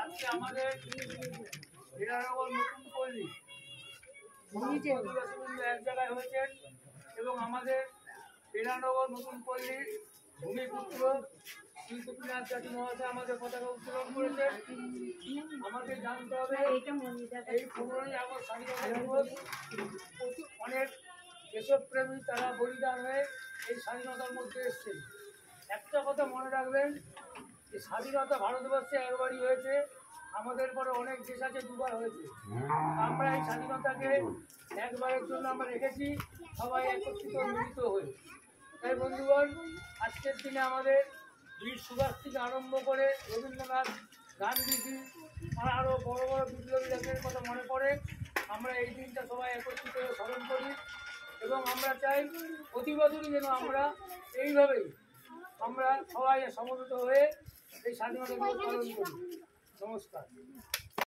আজকে আমাদের নতুন পল্লী এক জায়গায় হয়েছেন এবং আমাদের বিরানগর নতুন পল্লীর ভূমিপুত্র শ্রী গোপীনাথ জাতি মহাশয় আমাদের পতাকা উত্তোলন করেছেন। আমাকে জানতে হবে এই 15ই আগস্ট স্বাধীনতা দিবস অনেক দেশপ্রেমী তারা বলিদান হয়ে এই স্বাধীনতার মধ্যে এসছেন। একটা কথা মনে রাখবেন যে স্বাধীনতা ভারতবর্ষে একবারই হয়েছে, আমাদের পরে অনেক দেশ আছে দুবার হয়েছে। আমরা এই স্বাধীনতাকে একবারের জন্য আমরা রেখেছি সবাই একত্রিত মিলিত হয়ে। তাই বন্ধুগণ, আজকের দিনে আমাদের বীর সুভাষ থেকে আরম্ভ করে রবীন্দ্রনাথ, গান্ধীজি আর আরও বড় বড় বিপ্লবীদের কথা মনে পড়ে। আমরা এই দিনটা সবাই একত্রিত হয়ে স্মরণ করি এবং আমরা চাই প্রতি বছরই যেন আমরা এইভাবেই আমরা সবাই সমবেত হয়ে এই স্বাধীনতা দিবস পালন করি। নমস্কার।